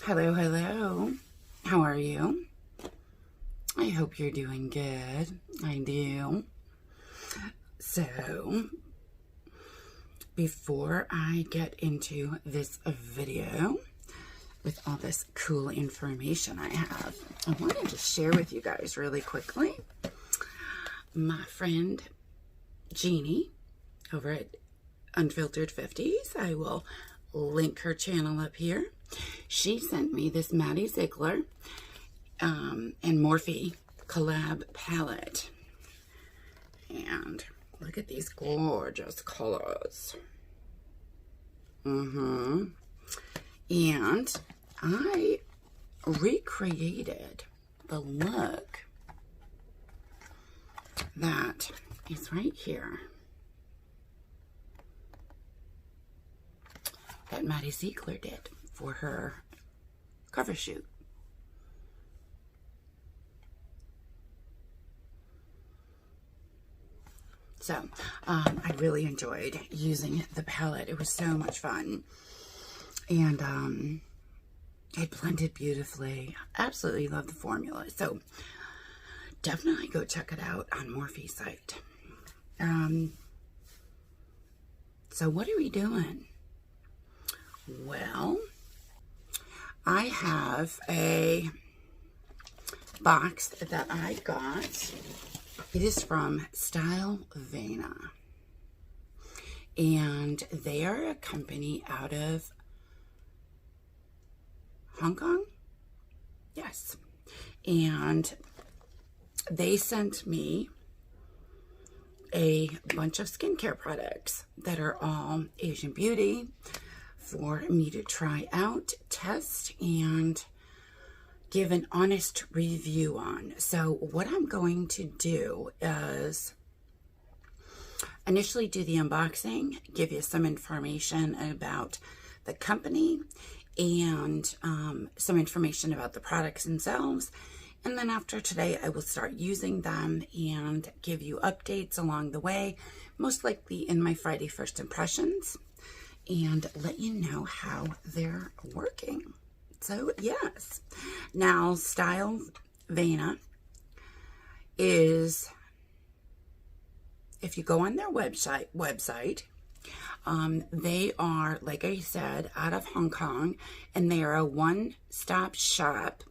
Hello, hello. How are you? I hope you're doing good. I do. So, before I get into this video with all this cool information I have, I wanted to share with you guys really quickly my friend Jeannie over at Unfiltered 50s. I will link her channel up here. She sent me this Maddie Ziegler and Morphe collab palette. And look at these gorgeous colors. And I recreated the look that is right here that Maddie Ziegler did for her cover shoot. So, I really enjoyed using the palette. It was so much fun. And it blended beautifully. Absolutely love the formula. So, definitely go check it out on Morphe's site. So, what are we doing? Well, I have a box that I got. It is from Stylevana, and they are a company out of Hong Kong. Yes, and they sent me a bunch of skincare products that are all Asian beauty for me to try out, test, and give an honest review on. So what I'm going to do is initially do the unboxing, give you some information about the company and some information about the products themselves. And then after today, I will start using them and give you updates along the way, most likely in my Friday first impressions, and let you know how they're working. So, yes. Now, Stylevana is, if you go on their website, they are, like I said, out of Hong Kong, and they are a one-stop shop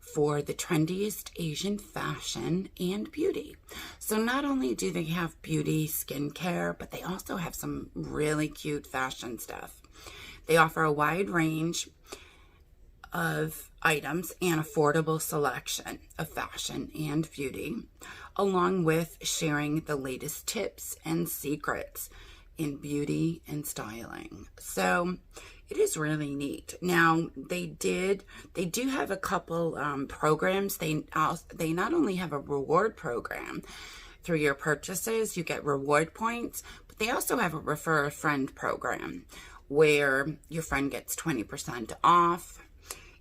for the trendiest Asian fashion and beauty. So not only do they have beauty, skincare, but they also have some really cute fashion stuff. They offer a wide range of items and affordable selection of fashion and beauty, along with sharing the latest tips and secrets in beauty and styling. So it is really neat. Now they do have a couple programs. They not only have a reward program through your purchases, you get reward points, but they also have a refer a friend program where your friend gets 20% off.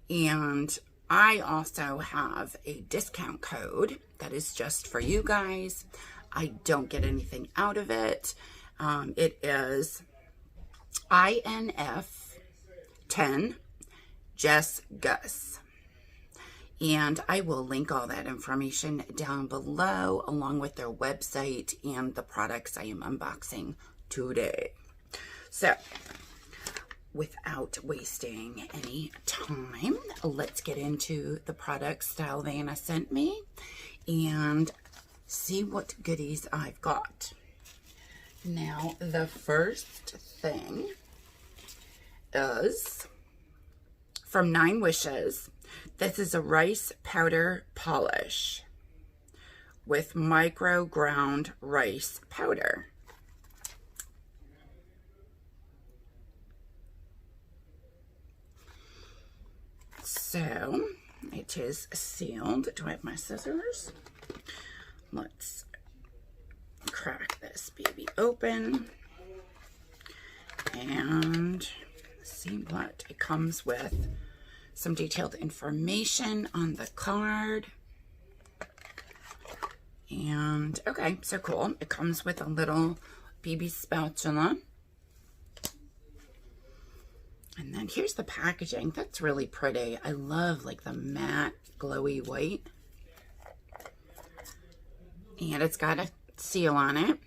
And I also have a discount code that is just for you guys. I don't get anything out of it. It is INF10 JESS. And I will link all that information down below, along with their website and the products I am unboxing today. So, without wasting any time, let's get into the products Stylevana sent me and see what goodies I've got. Now, the first thing is from 9 Wishes. This is a rice powder polish with micro ground rice powder. So, it is sealed. Do I have my scissors? Let's crack this baby open and see what it comes with. Some detailed information on the card. And, okay, so cool. It comes with a little BB spatula. And then here's the packaging. That's really pretty. I love like the matte glowy white. And it's got a seal on it.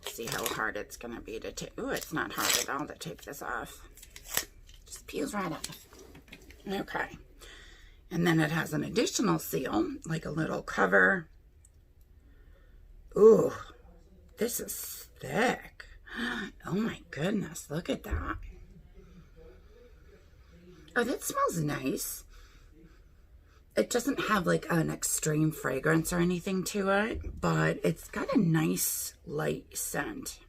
Let's see how hard it's going to be to take. Oh, it's not hard at all to take this off. Just peels right off. Okay. And then it has an additional seal, like a little cover. Ooh, this is thick. Oh my goodness, look at that. Oh, that smells nice. It doesn't have like an extreme fragrance or anything to it, but it's got a nice light scent.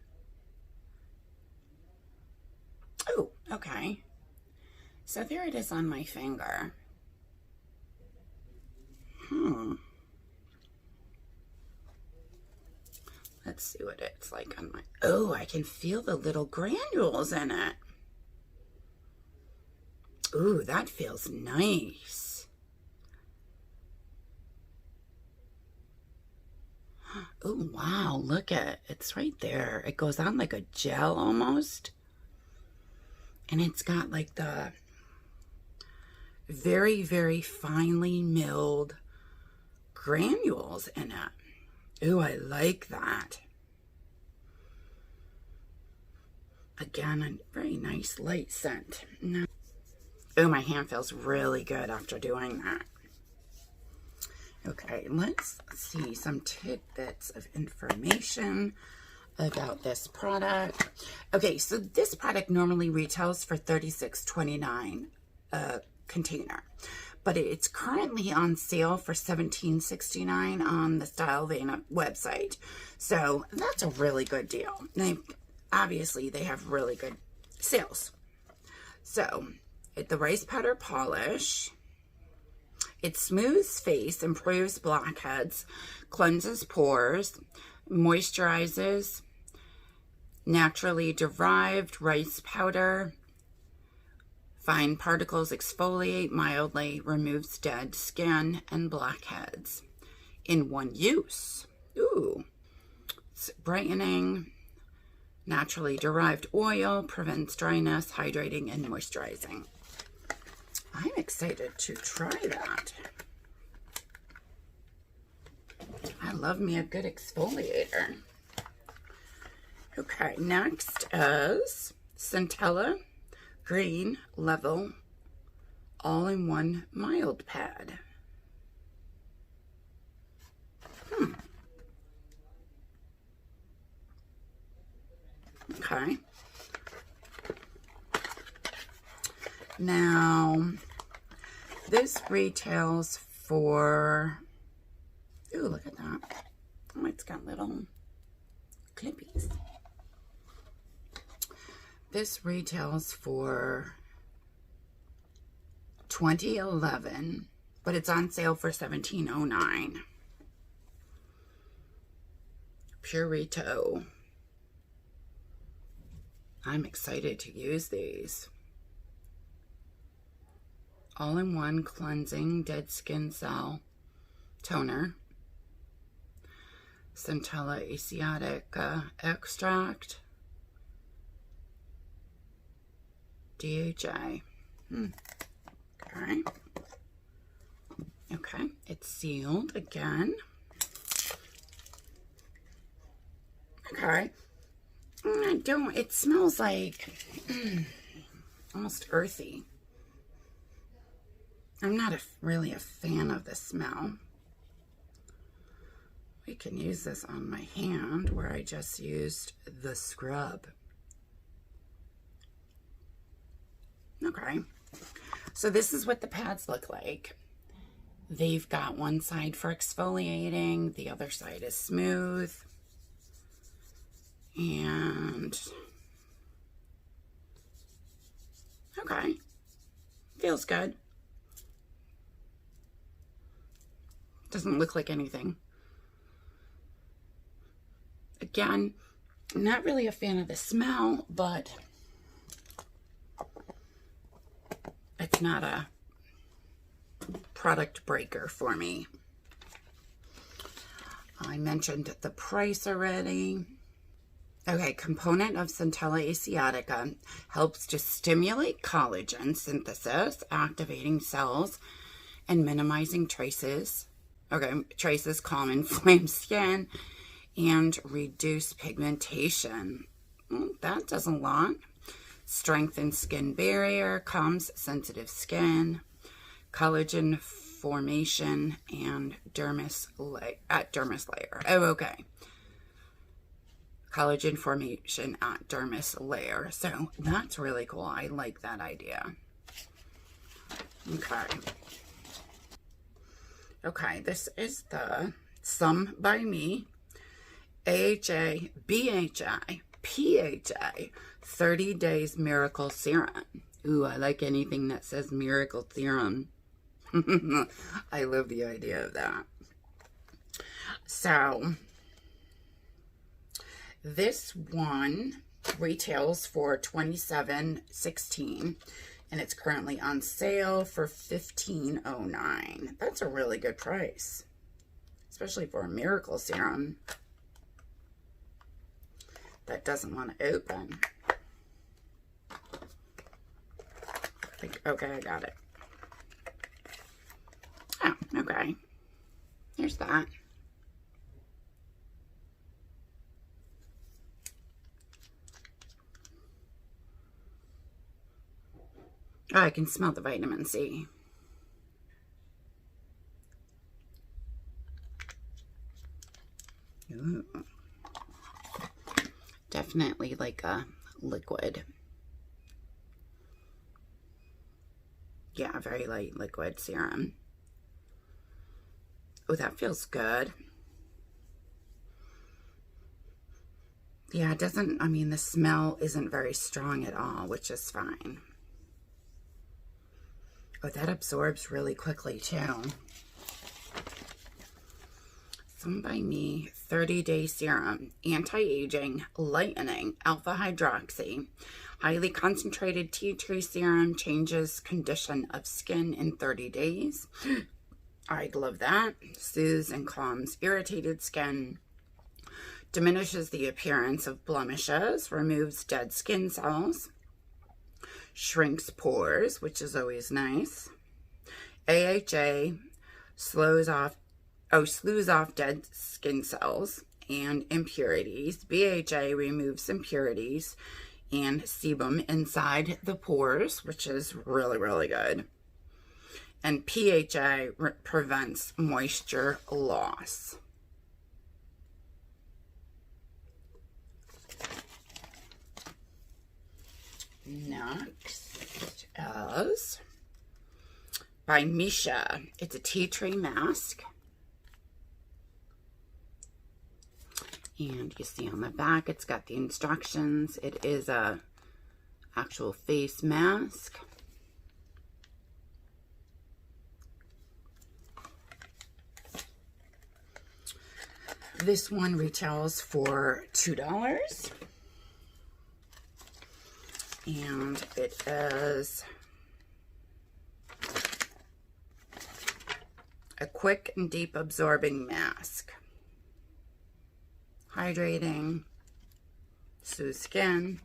Oh, okay. So there it is on my finger. Let's see what it's like on my... Oh, I can feel the little granules in it. Ooh, that feels nice. Oh, wow, look at it. It's right there. It goes on like a gel almost. And it's got like the very, very finely milled granules in it. Ooh, I like that. Again, a very nice light scent. Oh, my hand feels really good after doing that. Okay, let's see some tidbits of information about this product. Okay, so this product normally retails for $36.29 a container, but it's currently on sale for $17.69 on the Stylevana website. So that's a really good deal. Obviously, they have really good sales. So, the rice powder polish, it smooths face, improves blackheads, cleanses pores, moisturizes, naturally derived rice powder, fine particles exfoliate mildly, removes dead skin and blackheads in one use. Ooh, it's brightening, naturally derived oil, prevents dryness, hydrating, and moisturizing. I'm excited to try that. I love me a good exfoliator. Okay, next is Centella Green Level All-in-One Mild Pad. Okay. Now, this retails for, ooh, look at that. Oh, it's got little clippies. This retails for $20.11, but it's on sale for $17.09. Purito. I'm excited to use these. All-in-one cleansing dead skin cell toner. Centella Asiatica extract. DHA. Okay. Okay, it's sealed again. Okay. It smells like almost earthy. I'm not really a fan of the smell. We can use this on my hand where I just used the scrub. Okay, so this is what the pads look like. They've got one side for exfoliating, the other side is smooth. And, okay, feels good. Doesn't look like anything. Again, I'm not really a fan of the smell, but it's not a product breaker for me. I mentioned the price already. Okay, component of Centella asiatica helps to stimulate collagen synthesis, activating cells, and minimizing traces. Okay, traces calm inflamed skin and reduce pigmentation. That does a lot. Strengthens skin barrier, calms sensitive skin, collagen formation, and dermis layer. Oh, okay. Collagen formation at dermis layer. So that's really cool. I like that idea. Okay. Okay, this is the Some by Me AHA, BHA, PHA 30 Days Miracle Serum. Ooh, I like anything that says Miracle Serum. I love the idea of that. So, this one retails for $27.16 and it's currently on sale for $15.09. That's a really good price, especially for a miracle serum that doesn't want to open. Okay, I got it. Oh, okay. Here's that. Oh, I can smell the vitamin C. Ooh. Definitely like a liquid. Yeah, very light liquid serum. Oh, that feels good. Yeah, it doesn't, I mean, the smell isn't very strong at all, which is fine. Oh, that absorbs really quickly, too. Some by Me 30-Day Serum, Anti-Aging, Lightening, Alpha Hydroxy, Highly Concentrated Tea Tree Serum, changes condition of skin in 30 days. I'd love that. Soothes and calms irritated skin, diminishes the appearance of blemishes, removes dead skin cells, shrinks pores, which is always nice. AHA slews off dead skin cells and impurities. BHA removes impurities and sebum inside the pores, which is really, really good. And PHA prevents moisture loss. Next is by Misha. It's a tea tree mask. And you see on the back, it's got the instructions. It is a actual face mask. This one retails for $2. And it is a quick and deep absorbing mask. Hydrating, soothe skin.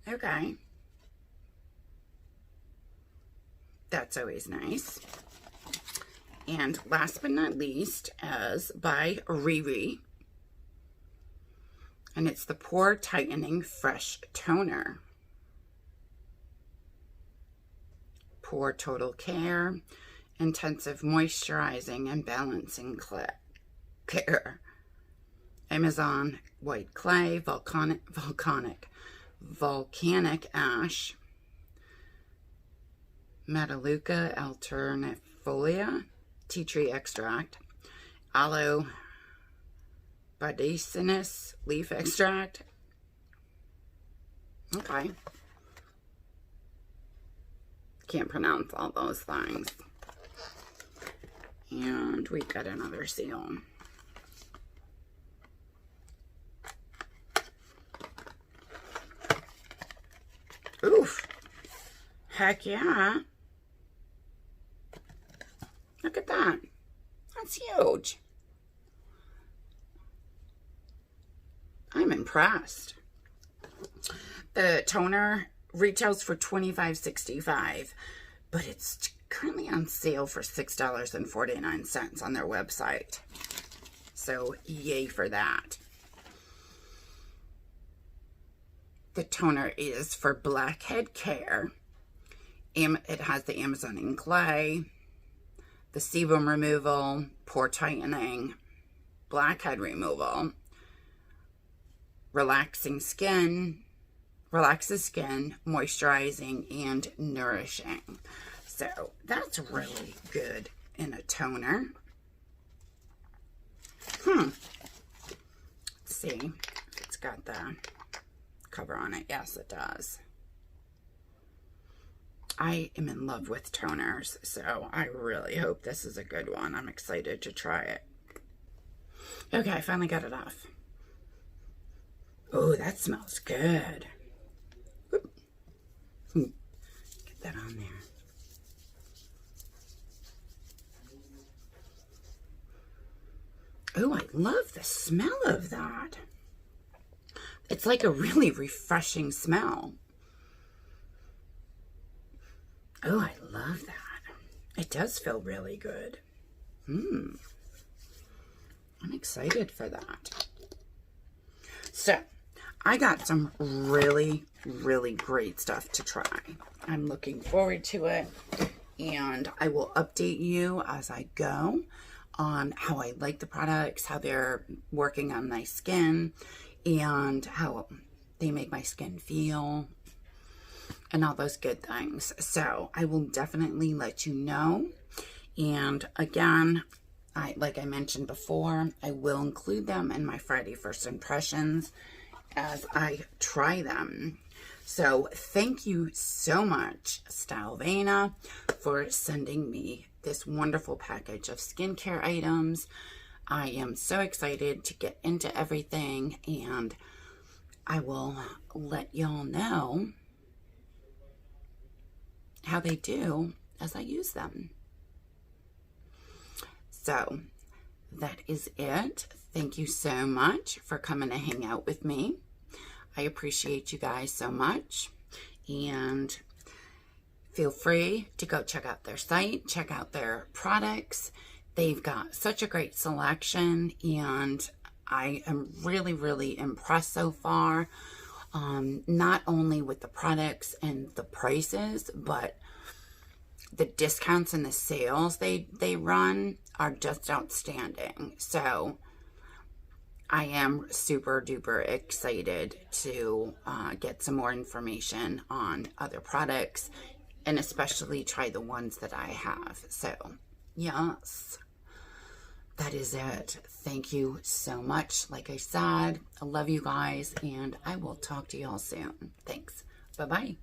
Okay. That's always nice. And last but not least is by Riri. And it's the Pore Tightening Fresh Toner. Pore Total Care, Intensive Moisturizing and Balancing Care. Amazon White Clay, Volcanic Ash, Metalluca Alternifolia, Tea Tree Extract, Aloe Badacinus Leaf Extract. Okay. Can't pronounce all those things. And we got another seal. Oof. Heck yeah. Look at that. That's huge. I'm impressed. The toner retails for $25.65, but it's currently on sale for $6.49 on their website. So yay for that. The toner is for blackhead care. It has the Amazoning clay, the sebum removal, pore tightening, blackhead removal, relaxes skin, moisturizing, and nourishing. So that's really good in a toner. Let's see if it's got the cover on it. Yes, it does. I am in love with toners, so I really hope this is a good one. I'm excited to try it. Okay, I finally got it off. Oh, that smells good. Whoop. Get that on there. Oh, I love the smell of that. It's like a really refreshing smell. Oh, I love that. It does feel really good. I'm excited for that. So, I got some really, really great stuff to try. I'm looking forward to it, and I will update you as I go on how I like the products, how they're working on my skin, and how they make my skin feel, and all those good things. So I will definitely let you know. And again, like I mentioned before, I will include them in my Friday first impressions as I try them. So thank you so much, Stylevana, for sending me this wonderful package of skincare items. I am so excited to get into everything, and I will let y'all know how they do as I use them. So that is it. Thank you so much for coming to hang out with me. I appreciate you guys so much, and feel free to go check out their site, check out their products. They've got such a great selection, and I am really, really impressed so far. Not only with the products and the prices, but the discounts and the sales they run are just outstanding. So I am super duper excited to get some more information on other products, and especially try the ones that I have. So yes, that is it. Thank you so much. Like I said, I love you guys, and I will talk to y'all soon. Thanks. Bye-bye.